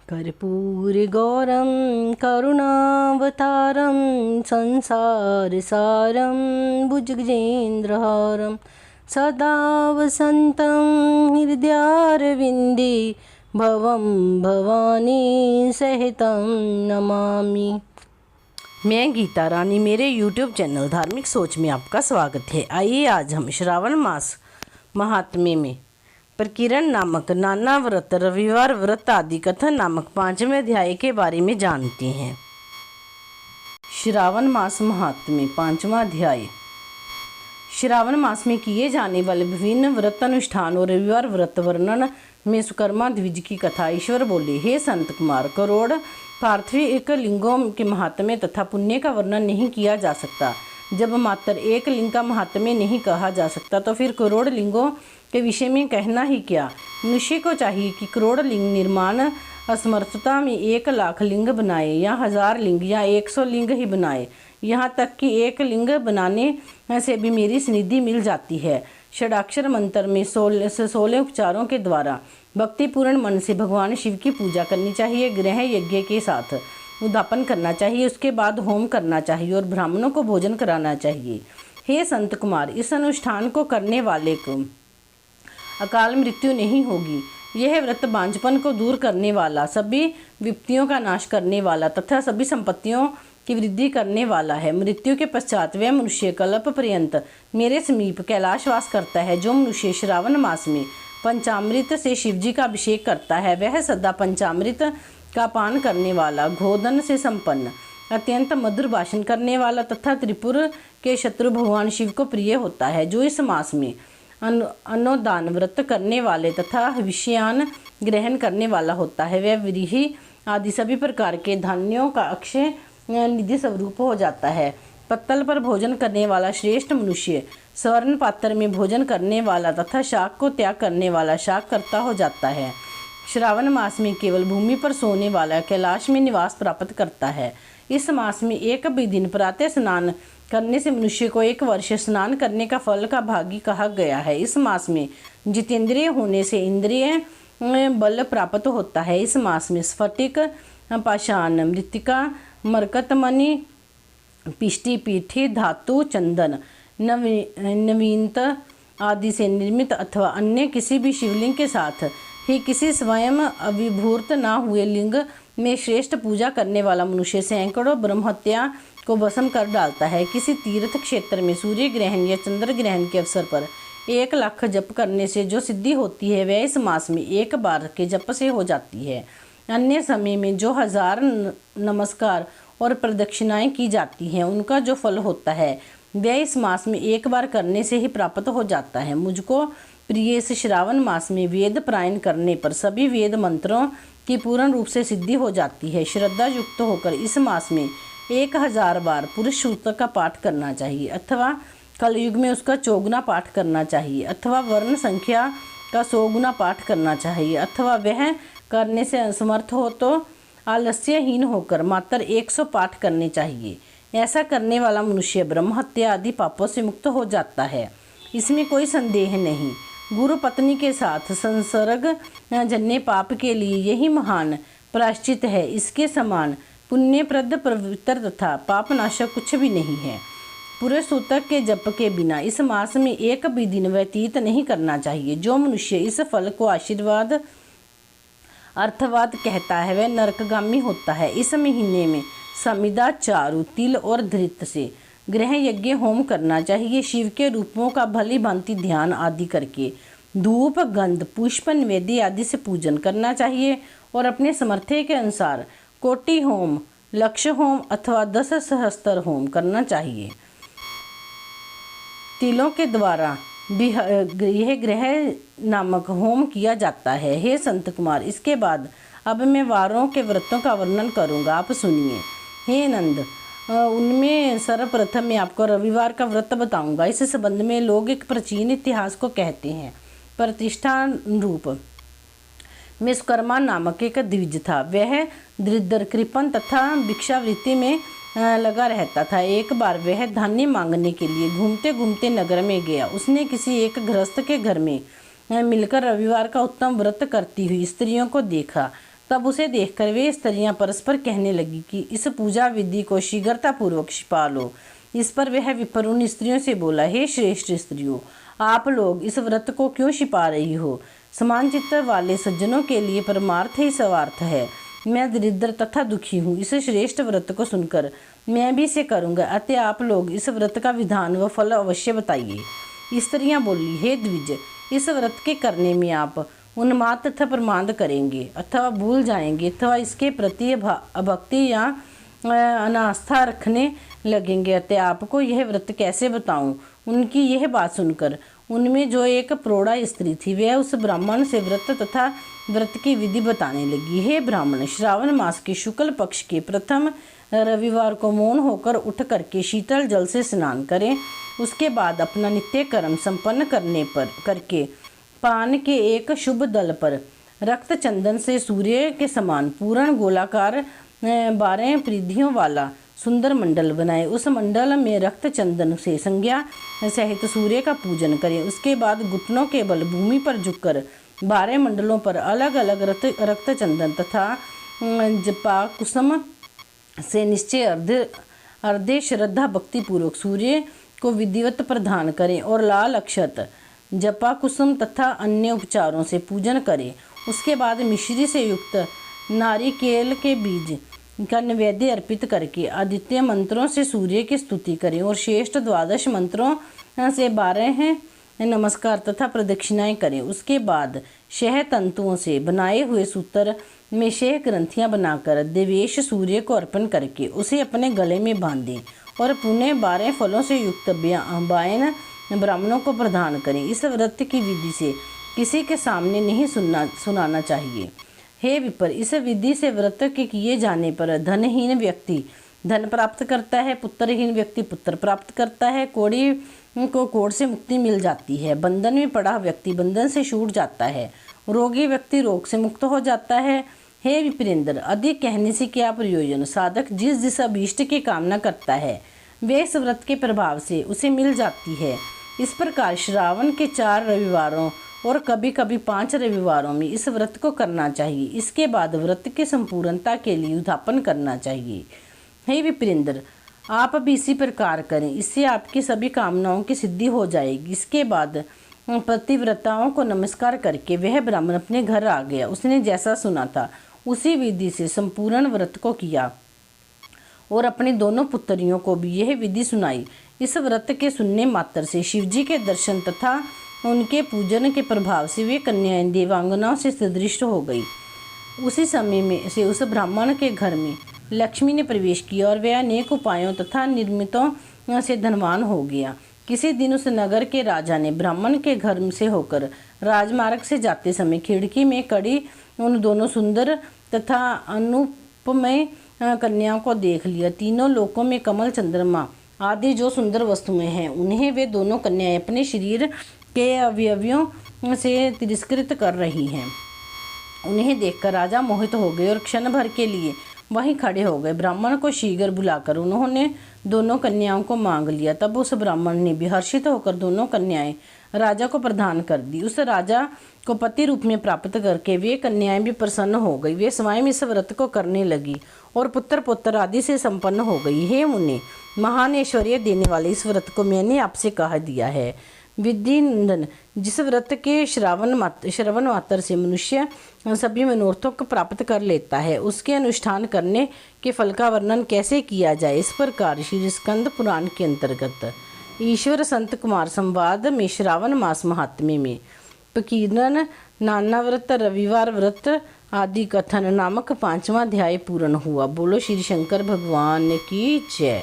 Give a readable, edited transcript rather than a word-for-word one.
कर्पूरगौरं करुणावतारं संसारसारं भुजगेन्द्रहारं सदा वसन्तं हृदयारविन्दे भवं भवानी सहितं नमामि। मैं गीता रानी, मेरे YouTube चैनल धार्मिक सोच में आपका स्वागत है। आइए आज हम श्रावण मास महात्म्य में प्रकीरण नामक नाना व्रत, रविवार व्रत आदि कथन नामक 5वें अध्याय के बारे में जानते हैं। श्रावण मास महात्म्य 5वां अध्याय। श्रावण मास में किए जाने वाले विभिन्न व्रत अनुष्ठान और रविवार व्रत वर्णन में सुकर्मा द्विज की कथा। ईश्वर बोले, हे संत कुमार, करोड़ पार्थिव लिंगों के महात्म्य तथा पुण्य का वर्णन नहीं किया जा सकता। जब मात्र एक लिंग का महात्म्य नहीं कहा जा सकता तो फिर करोड़ लिंगों के विषय में कहना ही क्या। मनुष्य को चाहिए कि करोड़ लिंग निर्माण असमर्थता में 1,00,000 लिंग बनाए या 1000 लिंग या 100 लिंग ही बनाए। यहाँ तक कि एक लिंग बनाने से भी मेरी निधि मिल जाती है। षडाक्षर मंत्र में 16 उपचारों के द्वारा भक्तिपूर्ण मन से भगवान शिव की पूजा करनी चाहिए। गृह यज्ञ के साथ उद्यापन करना चाहिए, उसके बाद होम करना चाहिए और ब्राह्मणों को भोजन कराना चाहिए। हे संत कुमार, इस अनुष्ठान को करने वाले को अकाल मृत्यु नहीं होगी। यह व्रत बांझपन को दूर करने वाला, सभी विपत्तियों का नाश करने वाला तथा सभी संपत्तियों की वृद्धि करने वाला है। मृत्यु के पश्चात वह मनुष्य कल्प पर्यंत मेरे समीप कैलाशवास करता है। जो मनुष्य श्रावण मास में पंचामृत से शिवजी का अभिषेक करता है वह सदा पंचामृत का पान करने वाला, गोधन से संपन्न, अत्यंत मधुर भाषण करने वाला तथा त्रिपुर के शत्रु भगवान शिव को प्रिय होता है। जो इस मास में अन्नदान व्रत करने वाले तथा विषयान ग्रहण करने वाला होता है वह व्रीहि आदि सभी प्रकार के धान्यों का अक्षय निधि स्वरूप हो जाता है। पत्तल पर भोजन करने वाला श्रेष्ठ मनुष्य स्वर्ण पात्र में भोजन करने वाला तथा शाक को त्याग करने वाला शाक करता हो जाता है। श्रावण मास में केवल भूमि पर सोने वाला कैलाश में निवास प्राप्त करता है। इस मास में एक भी दिन प्रातः स्नान करने से मनुष्य को 1 वर्ष स्नान करने का फल का भागी कहा गया है। इस मास में जितेंद्रिय होने से इंद्रिय बल प्राप्त होता है। इस मास में स्फटिक, पाषाण, मृत्तिका, मरकतमणि, पिष्टि, पीठी, धातु, चंदन, नवीनत आदि से निर्मित अथवा अन्य किसी भी शिवलिंग के साथ ही किसी स्वयं अभिभूत न हुए लिंग में श्रेष्ठ पूजा करने वाला मनुष्य सैकड़ों ब्रह्महत्या को भस्म कर डालता है। किसी तीर्थ क्षेत्र में सूर्य ग्रहण या चंद्र ग्रहण के अवसर पर 1,00,000 जप करने से जो सिद्धि होती है वह इस मास में 1 बार के जप से हो जाती है। अन्य समय में जो 1000 नमस्कार और प्रदक्षिणाएं की जाती हैं उनका जो फल होता है वह इस मास में 1 बार करने से ही प्राप्त हो जाता है। मुझको प्रिय इस श्रावण मास में वेद पारायण करने पर सभी वेद मंत्रों की पूर्ण रूप से सिद्धि हो जाती है। श्रद्धा युक्त होकर इस मास में 1000 बार पुरुष सूक्त का पाठ करना चाहिए अथवा कलयुग में उसका 4 गुना पाठ करना चाहिए अथवा वर्ण संख्या का 100 गुना पाठ करना चाहिए अथवा वह करने से असमर्थ हो तो आलस्यहीन होकर मात्र 100 पाठ करने चाहिए। ऐसा करने वाला मनुष्य ब्रह्महत्या आदि पापों से मुक्त हो जाता है, इसमें कोई संदेह नहीं। गुरु पत्नी के साथ संसर्ग जन्य पाप के लिए यही महान प्रायश्चित है। इसके समान पुण्यप्रद, पवित्र तथा पापनाशक कुछ भी नहीं है। पूरे सूतक के जप के बिना इस मास में 1 भी दिन व्यतीत नहीं करना चाहिए। जो मनुष्य इस फल को आशीर्वाद अर्थवाद कहता है वह नरकगामी होता है। इस महीने में समिदा, चारु, तिल और धृत से गृह यज्ञ होम करना चाहिए। शिव के रूपों का भली भांति ध्यान आदि करके धूप, गंध, पुष्प, निवेद्य आदि से पूजन करना चाहिए और अपने सामर्थ्य के अनुसार कोटि होम, लक्ष होम अथवा 10 सहस्त्र होम करना चाहिए। तिलों के द्वारा यह ग्रह नामक होम किया जाता है। हे संत कुमार, इसके बाद अब मैं वारों के व्रतों का वर्णन करूंगा, आप सुनिए। हे नंद, उनमें सर्वप्रथम मैं आपको रविवार का व्रत बताऊंगा। इस संबंध में लोग एक प्राचीन इतिहास को कहते हैं। प्रतिष्ठा रूप में सुकर्मा नामक एक द्विज था। वह दरिद्र, कृपण तथा भिक्षावृत्ति में लगा रहता था। एक बार वह धान्य मांगने के लिए घूमते घूमते नगर में गया। उसने किसी एक गृहस्थ के घर में मिलकर रविवार का उत्तम व्रत करती हुई स्त्रियों को देखा तब उसे देखकर वे स्त्रियां परस्पर कहने लगी कि इस पूजा विधि को शीघ्रतापूर्वक छिपा लो। इस पर वह विप्र उन स्त्रियों से बोला, हे श्रेष्ठ स्त्रियों, आप लोग इस व्रत को क्यों छिपा रही हो? समान चित्त वाले सज्जनों के लिए परमार्थ ही सर्वार्थ है। मैं दरिद्र तथा दुखी हूँ। इस श्रेष्ठ व्रत को सुनकर मैं भी इसे करूँगा, अतः आप लोग इस व्रत का विधान व फल अवश्य बताइए। स्त्रियां बोली, हे द्विज, इस व्रत के करने में आप उन्माद तथा प्रमाद करेंगे अथवा भूल जाएंगे अथवा इसके प्रति अभक्ति या अनास्था रखने लगेंगे, अतः आपको यह व्रत कैसे बताऊं? उनकी यह बात सुनकर उनमें जो एक प्रौढ़ा स्त्री थी वह उस ब्राह्मण से व्रत तथा व्रत की विधि बताने लगी। हे ब्राह्मण, श्रावण मास के शुक्ल पक्ष के प्रथम रविवार को मौन होकर उठ करके शीतल जल से स्नान करें। उसके बाद अपना नित्य कर्म संपन्न करके पान के एक शुभ दल पर रक्त चंदन से सूर्य के समान पूर्ण गोलाकार 12 परिधियों वाला सुंदर मंडल बनाए। उस मंडल में रक्त चंदन से संज्ञा सहित सूर्य का पूजन करें। उसके बाद घुटनों के बल भूमि पर झुककर 12 मंडलों पर अलग अलग रक्त चंदन तथा जपा कुसुम से निश्चय अर्धे श्रद्धा भक्ति पूर्वक सूर्य को विधिवत प्रदान करें और लाल अक्षत जपा कुसुम तथा अन्य उपचारों से पूजन करें। उसके बाद मिश्री से युक्त नारिकेल के बीज का नैवेद्य अर्पित करके आदित्य मंत्रों से सूर्य की स्तुति करें और श्रेष्ठ 12 मंत्रों से 12 नमस्कार तथा प्रदक्षिणाएं करें। उसके बाद शह तंतुओं से बनाए हुए सूत्र में शह ग्रंथियां बनाकर देवेश सूर्य को अर्पण करके उसे अपने गले में बांधें और पुनः 12 फलों से युक्त बायन ब्राह्मणों को प्रदान करें। इस व्रत की विधि से किसी के सामने नहीं सुनाना चाहिए। हे विप्र, इस विधि से व्रत के किए जाने पर धनहीन व्यक्ति धन प्राप्त करता है, पुत्रहीन व्यक्ति पुत्र प्राप्त करता है, कोढ़ी को कोढ़ से मुक्ति मिल जाती है, बंधन में पड़ा व्यक्ति बंधन से छूट जाता है, रोगी व्यक्ति रोग से मुक्त हो जाता है। हे विप्रेंद्र, अधिक कहने से क्या प्रयोजन? साधक जिस अभीष्ट की कामना करता है वे इस व्रत के प्रभाव से उसे मिल जाती है। इस प्रकार श्रावण के 4 रविवारों और कभी कभी 5 रविवारों में इस व्रत को करना चाहिए। इसके बाद व्रत की संपूर्णता के लिए उद्यापन करना चाहिए। हे विप्रेंद्र, आप भी इसी प्रकार करें, इससे आपकी सभी कामनाओं की सिद्धि हो जाएगी। इसके बाद पतिव्रताओं को नमस्कार करके वह ब्राह्मण अपने घर आ गया। उसने जैसा सुना था उसी विधि से संपूर्ण व्रत को किया और अपनी दोनों पुत्रियों को भी यह विधि सुनाई। इस व्रत के सुनने मात्र से शिवजी के दर्शन तथा उनके पूजन के प्रभाव से वे कन्याएं देवांगनाओं से सदृश हो गई। उसी समय में से उस ब्राह्मण के घर में लक्ष्मी ने प्रवेश किया और वह अनेक उपायों तथा निर्मितों से धनवान हो गया। किसी दिन उस नगर के राजा ने ब्राह्मण के घर से होकर राजमार्ग से जाते समय खिड़की में कड़ी उन दोनों सुंदर तथा अनुपमय कन्याओं को देख लिया। तीनों लोकों में कमल, चंद्रमा आदि जो सुंदर वस्तुएं हैं उन्हें वे दोनों कन्याएं अपने शरीर के अवयवों से तिरस्कृत कर रही हैं। उन्हें देखकर राजा मोहित हो गए और क्षण भर के लिए वहीं खड़े हो गए। ब्राह्मण को शीघ्र बुलाकर उन्होंने दोनों कन्याओं को मांग लिया। तब उस ब्राह्मण ने भी हर्षित होकर दोनों कन्याएं राजा को प्रदान कर दी। उस राजा को पति रूप में प्राप्त करके वे कन्याएं भी प्रसन्न हो गई। वे स्वयं इस व्रत को करने लगी और पुत्र पुत्र आदि से संपन्न हो गई। हे मुनि, महान ऐश्वर्य देने वाले इस व्रत को मैंने आपसे कह दिया है। विधि नंदन, जिस व्रत के श्रवण मात्र से मनुष्य सभी मनोरथों को प्राप्त कर लेता है, उसके अनुष्ठान करने के फल का वर्णन कैसे किया जाए, इस प्रकार श्री स्कंद पुराण के अंतर्गत ईश्वर संत कुमार संवाद में श्रावण मास महात्म्य में प्रकीर्णन, नाना व्रत, रविवार व्रत आदि कथन नामक 5वां अध्याय पूर्ण हुआ। बोलो श्री शंकर भगवान की जय।